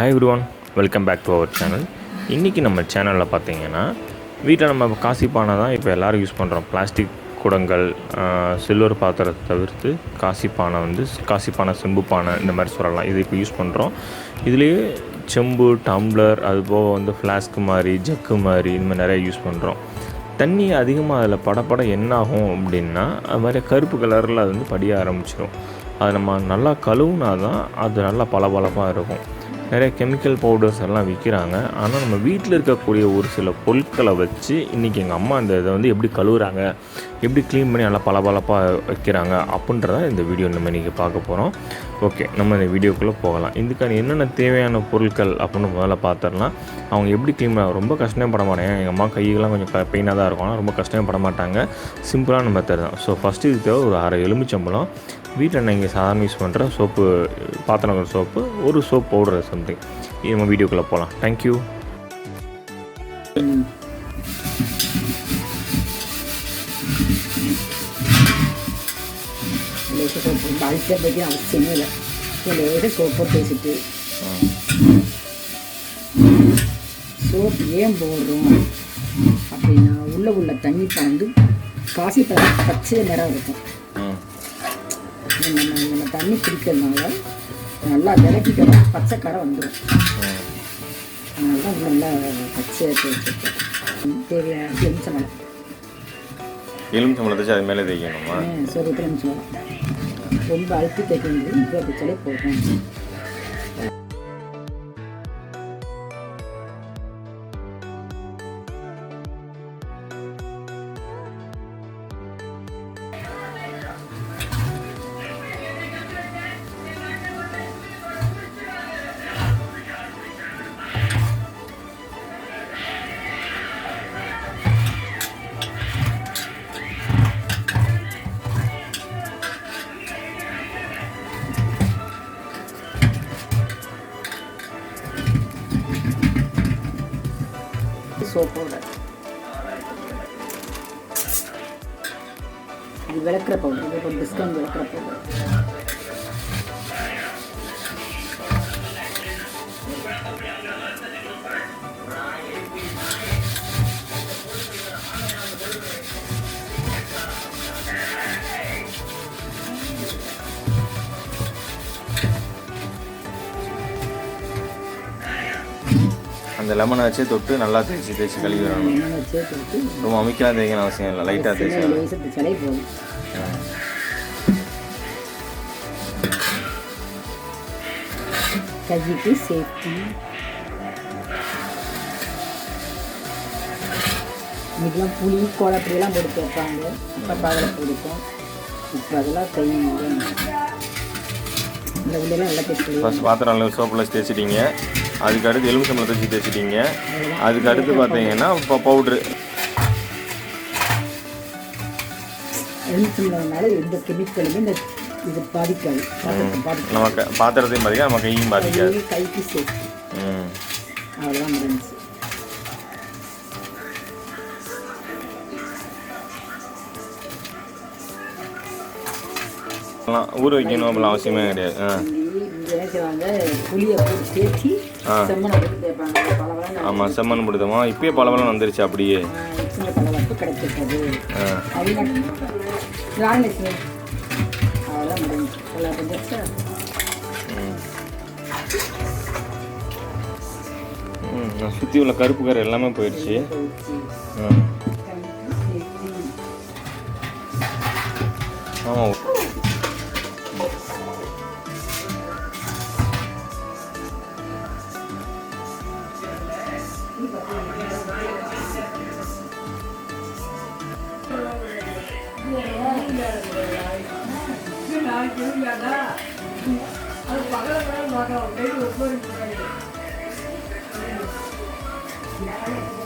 Hi everyone, welcome back to our channel. இன்றைக்கி நம்ம சேனலில் பார்த்தீங்கன்னா வீட்டில் நம்ம காசி பானை தான் இப்போ எல்லோரும் யூஸ் பண்ணுறோம். பிளாஸ்டிக் குடங்கள், சில்வர் பாத்திரத்தை தவிர்த்து காசி பானை, செம்பு பானை இந்த மாதிரி சொல்லலாம். இது இப்போ யூஸ் பண்ணுறோம். இதுலேயே செம்பு, டம்ளர், அதுபோக ஃப்ளாஸ்க்கு மாதிரி, ஜக்கு மாதிரி இந்த மாதிரி நிறைய யூஸ் பண்ணுறோம். தண்ணி அதிகமாக அதில் பட என்ன ஆகும் அப்படின்னா, அது மாதிரி கருப்பு கலரில் அது படிய ஆரம்பிச்சிடும். அதை நம்ம நல்லா கழுவுனா தான் அது நல்லா பளபளப்பாக இருக்கும். நிறைய கெமிக்கல் பவுடர்ஸ் எல்லாம் விற்கிறாங்க. ஆனால் நம்ம வீட்டில் இருக்கக்கூடிய ஒரு சில பொருட்களை வச்சு இன்றைக்கி எங்கள் அம்மா இதை எப்படி கழுவுறாங்க, எப்படி க்ளீன் பண்ணி நல்லா பளபளப்பாக வைக்கிறாங்க அப்படின்றத இந்த வீடியோ நம்ம இன்றைக்கி பார்க்க போகிறோம். ஓகே, நம்ம இந்த வீடியோக்குள்ளே போகலாம். இதுக்கான என்னென்ன தேவையான பொருட்கள் அப்படின்னு முதல்ல பார்த்துடலாம். அவங்க எப்படி க்ளீன் பண்ண ரொம்ப கஷ்டப்பட மாட்டாங்க. எங்கள் அம்மா கையெல்லாம் கொஞ்சம் பெயினாக தான் இருக்கும், ஆனால் ரொம்ப கஷ்டப்பட மாட்டாங்க. சிம்பிளான மெத்தட் தான். ஸோ ஃபஸ்ட்டு இது தேவை ஒரு அரை எலுமிச்சம்பழம். வீட்டில் நீங்கள் சாதாரண யூஸ் பண்ணுற சோப்பு, பாத்திரம் சோப்பு, ஒரு சோப் பவுடர் சம்திங். இது நம்ம வீடியோக்குள்ளே போகலாம். தேங்க்யூ. அழுத்தப்படி அவசியமே இல்லை. சோப்பை பேசிட்டு சோப்பு ஏன் போடுறோம் அப்படின்னா, உள்ள தண்ணி பாய்ந்து காசி பச்சை நிறம் இருக்கும். நம்ம தண்ணி குடிக்கிறதுனால நல்லா விளக்கிக்கணும், பச்சைக்கரை வந்துடும். அதனால தான் நல்லா பச்சையை தேய்ச்சிருக்கோம். தேவையான எலுமிச்சம்பழத்தை அது மேலே தேய்க்கணுமா? சரி, எலுமிச்சம்பழம் ரொம்ப அழுத்தி தேய்க்க முடியும். இப்போ பிச்சாலே போதும். சோப் பவுடர், இது விளக்குற பவுடர், இது ஒரு டிஸ்கவுண்ட் விளக்குற பவுடர். அந்த லெமனை வச்சு தொட்டு நல்லா தேய்ச்சி கழுவி வரணும். ரொம்ப அமைக்கலாம் தேய்க்கணும் அவசியம் இல்லை, லைட்டாக தேய்ச்சாலே போதும். கைக்கு சேஃப்டி. இதுக்கெல்லாம் புளி கோலப்படியெல்லாம் போட்டு வைப்பாங்க. இப்போ பாதில் பிடிக்கும். இப்போ அதெல்லாம் கை இந்த உள்ளெல்லாம் நல்லா தேய்ச்சி ஃபஸ்ட் பாத்திரம் சோப்பில் தேய்ச்சிட்டிங்க. அதுக்கு அடுத்து எலுமிச்சம்பழத்தை வச்சு தேய்ச்சிட்டிங்க. அதுக்கு அடுத்து பார்த்தீங்கன்னா இப்போ பவுட்ரு. எலுமிச்சம்பழம்னால எந்த கெமிக்கலுமே இந்த இது பாதிக்காது. நமக்கு பாத்திரத்தையும் பாதிக்காது, நம்ம கையும் பாதிக்காது. கைக்கு சேர்த்து அதெல்லாம் முடிஞ்சு. ஊற வைக்கணும் அப்படிலாம் அவசியமே கிடையாது. புளியை போட்டு தேய்ச்சி செம்மனை போட்டு தேய்ப்பாங்க. ஆமாம், செம்மண் போடுதோமா. இப்பயே பலவலம் வந்துருச்சு. அப்படியே பலவரப்பு கிடைச்சிருக்காது. அதெல்லாம் முடிஞ்சு நல்லா வந்துருச்சா. சுற்றி உள்ள கருப்பு கரை எல்லாமே போயிடுச்சு. ஆமாம், அது